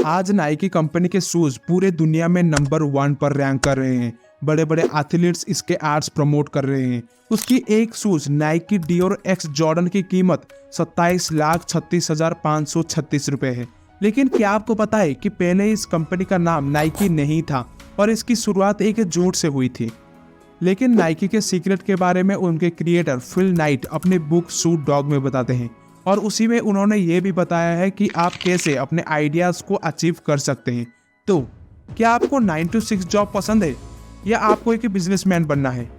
आज Nike company के shoes पूरे दुनिया में नंबर 1 पर रैंक कर रहे हैं। बड़े बड़े एथलीट्स इसके एड्स प्रमोट कर रहे हैं। उसकी एक shoes Nike Dior x Jordan की कीमत 27,36,536 रुपए है। लेकिन क्या आपको पता है कि पहले इस कंपनी का नाम नाइकी नहीं था और इसकी शुरुआत एक जूट से हुई थी। लेकिन नाइकी के सीक्रेट के बारे में उनके क्रिएटर फिल नाइट अपने बुक शूट डॉग में बताते हैं और उसी में उन्होंने ये भी बताया है कि आप कैसे अपने आइडियाज़ को अचीव कर सकते हैं। तो क्या आपको 9 to 6 जॉब पसंद है या आपको एक बिजनेसमैन बनना है?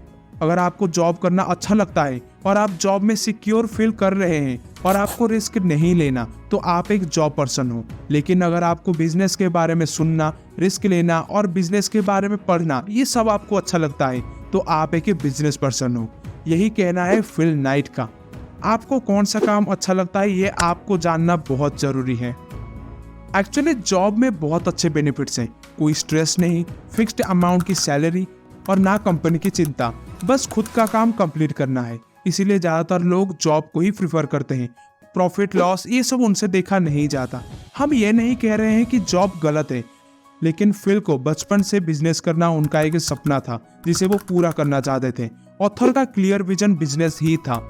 अगर आपको जॉब करना अच्छा लगता है और आप जॉब में सिक्योर फील कर रहे हैं और आपको रिस्क नहीं लेना तो आप एक जॉब पर्सन हो। लेकिन अगर आपको बिजनेस के बारे में सुनना, रिस्क लेना और बिजनेस के बारे में पढ़ना ये सब आपको अच्छा लगता है तो आप एक बिजनेस पर्सन हो। यही कहना है फिल नाइट का। आपको कौन सा काम अच्छा लगता है ये आपको जानना बहुत ज़रूरी है। एक्चुअली जॉब में बहुत अच्छे बेनिफिट्स हैं। कोई स्ट्रेस नहीं, फिक्स्ड अमाउंट की सैलरी और ना कंपनी की चिंता, बस खुद का काम कंप्लीट करना है। इसीलिए ज़्यादातर लोग जॉब को ही प्रीफर करते हैं। प्रॉफिट लॉस ये सब उनसे देखा नहीं जाता। हम ये नहीं कह रहे हैं कि जॉब गलत है, लेकिन फिल को बचपन से बिजनेस करना उनका एक सपना था जिसे वो पूरा करना चाहते थे। ऑथर का क्लियर विजन बिजनेस ही था।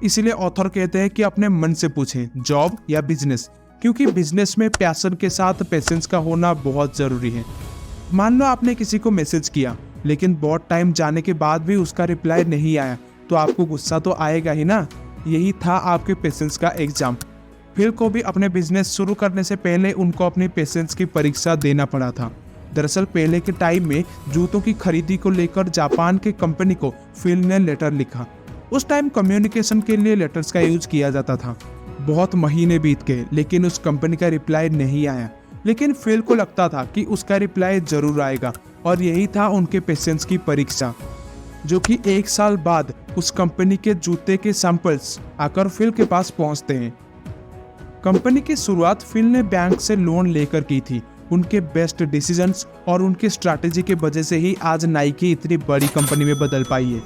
इसीलिए ऑथर कहते हैं कि अपने मन से पूछें जॉब या बिजनेस, क्योंकि बिजनेस में पैशन के साथ पेशेंस का होना बहुत ज़रूरी है। मान लो आपने किसी को मैसेज किया लेकिन बहुत टाइम जाने के बाद भी उसका रिप्लाई नहीं आया तो आपको गुस्सा तो आएगा ही ना। यही था आपके पेशेंस का एग्जाम। फिल को भी अपने बिजनेस शुरू करने से पहले उनको अपनी पेशेंस की परीक्षा देना पड़ा था। दरअसल पहले के टाइम में जूतों की खरीदी को लेकर जापान के कंपनी को फिल ने लेटर लिखा। उस टाइम कम्युनिकेशन के लिए लेटर्स का यूज किया जाता था। बहुत महीने बीत गए लेकिन उस कंपनी का रिप्लाई नहीं आया। लेकिन फिल को लगता था कि उसका रिप्लाई जरूर आएगा और यही था उनके पेशेंस की परीक्षा, जो कि 1 साल बाद उस कंपनी के जूते के सैंपल्स आकर फिल के पास पहुंचते हैं। कंपनी की शुरुआत फिल ने बैंक से लोन लेकर की थी। उनके बेस्ट डिसीजंस और उनकी स्ट्रैटेजी के वजह से ही आज नाइकी इतनी बड़ी कंपनी में बदल पाई है।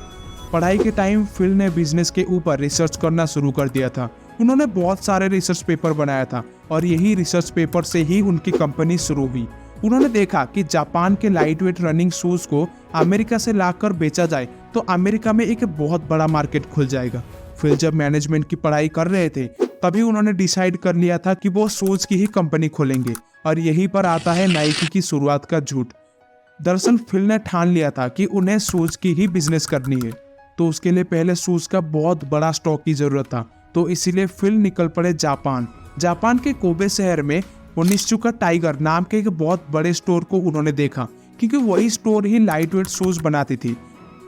पढ़ाई के टाइम फिल ने बिजनेस के ऊपर रिसर्च करना शुरू कर दिया था। उन्होंने बहुत सारे रिसर्च पेपर बनाया था और यही रिसर्च पेपर से ही उनकी कंपनी शुरू हुई। उन्होंने देखा कि जापान के लाइट वेट रनिंग शूज को अमेरिका से लाकर बेचा जाए तो अमेरिका में एक बहुत बड़ा मार्केट खुल जाएगा। फिर जब मैनेजमेंट की पढ़ाई कर रहे थे तभी उन्होंने डिसाइड कर लिया था कि वो शूज की ही कंपनी खोलेंगे और यहीं पर आता है नाइकी की शुरुआत का झूठ। दरअसल फिल ने ठान लिया था कि उन्हें शूज की ही बिजनेस करनी है, तो उसके लिए पहले शूज का बहुत बड़ा स्टॉक की जरूरत था। तो इसीलिए फिल निकल पड़े जापान के कोबे शहर में ओनित्सुका टाइगर नाम के एक बहुत बड़े स्टोर को उन्होंने देखा, क्योंकि वही स्टोर ही लाइट वेट शूज बनाती थी।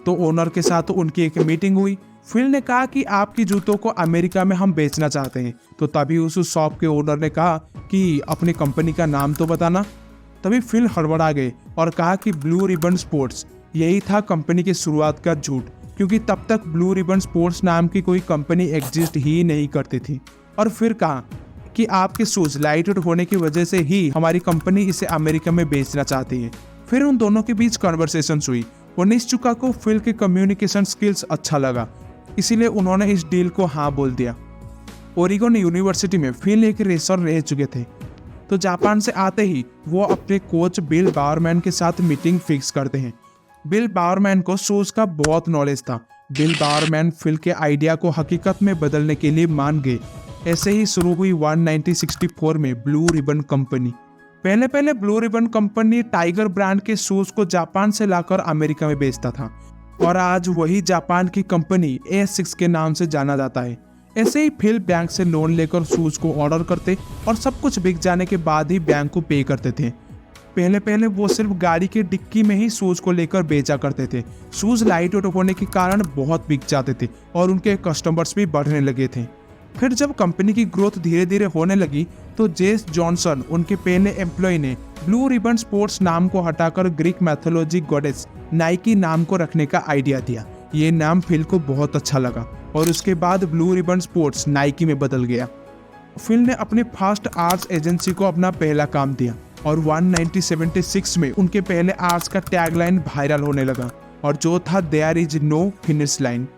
तो ओनर के साथ उनकी एक मीटिंग हुई। फिल ने कहा कि आपकी जूतों को अमेरिका में हम बेचना चाहते हैं। तो तभी उस शॉप के ओनर ने कहा कि अपनी कंपनी का नाम तो बताना। तभी फिल हड़बड़ा गए और कहा कि ब्लू रिबन स्पोर्ट्स। यही था कंपनी की शुरुआत का झूठ, क्योंकि तब तक ब्लू रिबन स्पोर्ट्स नाम की कोई कंपनी एग्जिस्ट ही नहीं करती थी। और फिर कहा कि आपके शूज लाइट वेट होने की वजह से ही हमारी कंपनी इसे अमेरिका में बेचना चाहती है। फिर उन दोनों के बीच कन्वर्सेशन हुई। ओनित्सुका को फिल के कम्युनिकेशन स्किल्स अच्छा लगा, इसीलिए उन्होंने इस डील को हाँ बोल दिया। ओरिगन यूनिवर्सिटी में फिल एक रेसर रह चुके थे, तो जापान से आते ही वो अपने कोच बिल बावरमैन के साथ मीटिंग फिक्स करते हैं। बिल बावरमैन को शूज का बहुत नॉलेज था। बिल बावरमैन फिल के आइडिया को हकीकत में बदलने के लिए मान गए। ऐसे ही शुरू हुई 1964 में ब्लू रिबन कंपनी। पहले blue ribbon company tiger brand के शूज को जापान से लाकर अमेरिका में बेचता था और आज वही जापान की कंपनी A6 के नाम से जाना जाता है। ऐसे ही फिल बैंक से लोन लेकर शूज को ऑर्डर करते और सब कुछ बिक जाने के बाद ही बैंक को पे करते थे। पहले वो सिर्फ गाड़ी के डिक्की में ही शूज को लेकर बेचा करते थे। शूज लाइट वेट होने के कारण बहुत बिक जाते थे और उनके कस्टमर्स भी बढ़ने लगे थे। फिर जब कंपनी की ग्रोथ धीरे धीरे होने लगी तो जेस जॉनसन, उनके पहले एम्प्लॉय, ने ब्लू रिबन स्पोर्ट्स नाम को हटाकर ग्रीक मैथोलॉजी गॉडेस नाइकी नाम को रखने का आइडिया दिया। ये नाम फिल को बहुत अच्छा लगा और उसके बाद ब्लू रिबन स्पोर्ट्स नाइकी में बदल गया। फिल ने अपनी फास्ट आर्ट्स एजेंसी को अपना पहला काम दिया और 1976 में उनके पहले आर्ट्स का टैगलाइन वायरल होने लगा और जो था there is no finish line.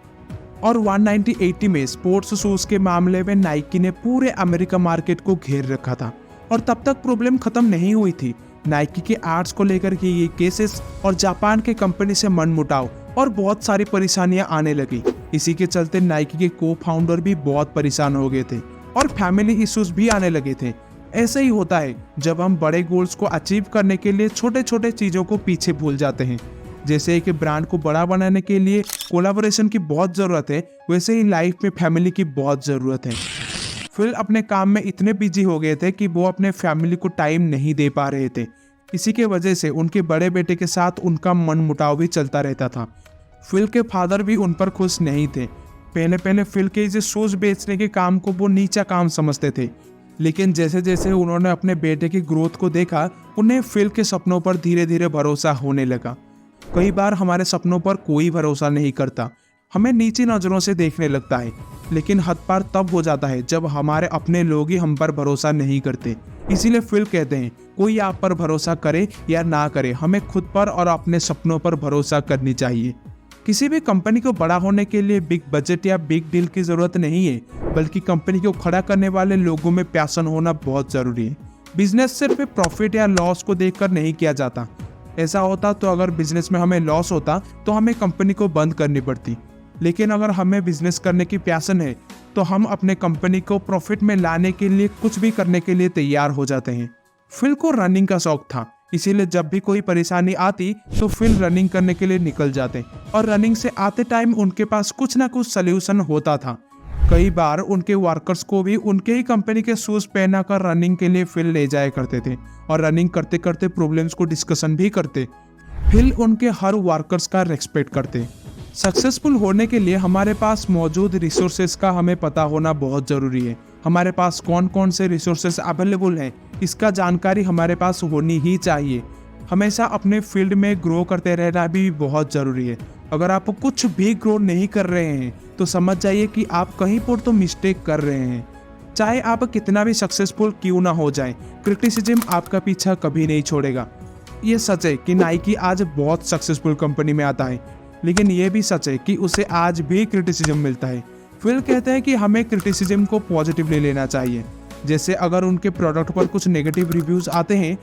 और 1980 में स्पोर्ट्स शूज के मामले में नाइकी ने पूरे अमेरिका मार्केट को घेर रखा था और तब तक प्रॉब्लम खत्म नहीं हुई थी। नाइकी के आर्ट्स को लेकर के ये केसेस और जापान के कंपनी से मनमुटाव और बहुत सारी परेशानियां आने लगी। इसी के चलते नाइकी के को फाउंडर भी बहुत परेशान हो गए थे और फैमिली इश्यूज भी आने लगे थे। ऐसे ही होता है जब हम बड़े गोल्स को अचीव करने के लिए छोटे छोटे चीजों को पीछे भूल जाते हैं। जैसे कि ब्रांड को बड़ा बनाने के लिए कोलैबोरेशन की बहुत जरूरत है, वैसे ही लाइफ में फैमिली की बहुत जरूरत है। फिल अपने काम में इतने बिजी हो गए थे कि वो अपने फैमिली को टाइम नहीं दे पा रहे थे। इसी के वजह से उनके बड़े बेटे के साथ उनका मनमुटाव भी चलता रहता था। फिल के फादर भी उन पर खुश नहीं थे। पहले पहले फिल के इस शूज बेचने के काम को वो नीचा काम समझते थे, लेकिन जैसे जैसे उन्होंने अपने बेटे की ग्रोथ को देखा, उन्हें फिल के सपनों पर धीरे धीरे भरोसा होने लगा। कई बार हमारे सपनों पर कोई भरोसा नहीं करता, हमें नीची नजरों से देखने लगता है, लेकिन हद पार तब हो जाता है जब हमारे अपने लोग ही हम पर भरोसा नहीं करते। इसीलिए फिल कहते हैं, कोई आप पर भरोसा करे या ना करे, हमें खुद पर और अपने सपनों पर भरोसा करनी चाहिए। किसी भी कंपनी को बड़ा होने के लिए बिग बजट या बिग डील की जरूरत नहीं है, बल्कि कंपनी को खड़ा करने वाले लोगों में पैशन होना बहुत जरूरी है। बिजनेस सिर्फ प्रॉफिट या लॉस को देखकर नहीं किया जाता। ऐसा होता तो अगर बिजनेस में हमें लॉस होता तो हमें कंपनी को बंद करनी पड़ती, लेकिन अगर हमें बिजनेस करने की पैशन है तो हम अपने कंपनी को प्रॉफिट में लाने के लिए कुछ भी करने के लिए तैयार हो जाते हैं। फिल को रनिंग का शौक था, इसीलिए जब भी कोई परेशानी आती तो फिल रनिंग करने के लिए निकल जाते और रनिंग से आते टाइम उनके पास कुछ ना कुछ सल्यूशन होता था। कई बार उनके वर्कर्स को भी उनके ही कंपनी के शूज पहना कर रनिंग के लिए फिल ले जाया करते थे और रनिंग करते करते प्रॉब्लम्स को डिस्कशन भी करते। फिल उनके हर वर्कर्स का रेस्पेक्ट करते। सक्सेसफुल होने के लिए हमारे पास मौजूद रिसोर्सेज का हमें पता होना बहुत ज़रूरी है। हमारे पास कौन कौन से रिसोर्सेज अवेलेबल हैं, इसका जानकारी हमारे पास होनी ही चाहिए। हमेशा अपने फील्ड में ग्रो करते रहना भी बहुत ज़रूरी है। अगर आप कुछ भी ग्रो नहीं कर रहे हैं तो समझ जाइए कि आप कहीं पर तो मिस्टेक कर रहे हैं। चाहे आप कितना भी सक्सेसफुल क्यों ना हो जाए, क्रिटिसिज्म आपका पीछा कभी नहीं छोड़ेगा। ये सच है कि नाइकी आज बहुत सक्सेसफुल कंपनी में आता है, लेकिन ये भी सच है कि उसे आज भी क्रिटिसिज्म मिलता है। फिल कहते हैं कि हमें क्रिटिसिज्म को पॉजिटिवली लेना चाहिए। जैसे अगर उनके प्रोडक्ट पर कुछ नेगेटिव रिव्यूज आते हैं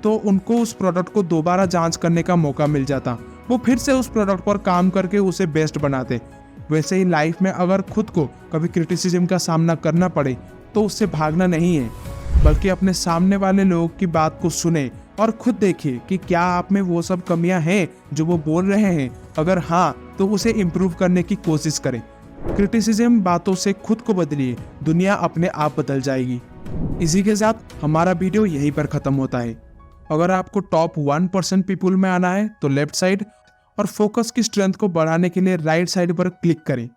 तो उनको उस प्रोडक्ट को दोबारा जांच करने का मौका मिल जाता, वो फिर से उस प्रोडक्ट पर काम करके उसे बेस्ट बनाते। वैसे ही लाइफ में अगर खुद को कभी क्रिटिसिज्म का सामना करना पड़े तो उससे भागना नहीं है, बल्कि अपने सामने वाले लोगों की बात को सुने और खुद देखिए कि क्या आप में वो सब कमियां हैं जो वो बोल रहे हैं। अगर हाँ तो उसे इम्प्रूव करने की कोशिश करें। क्रिटिसिज्म बातों से खुद को बदलिए, दुनिया अपने आप बदल जाएगी। इसी के साथ हमारा वीडियो यहीं पर खत्म होता है। अगर आपको टॉप 1% पीपल में आना है तो लेफ्ट साइड और फोकस की स्ट्रेंथ को बढ़ाने के लिए राइट साइड पर क्लिक करें।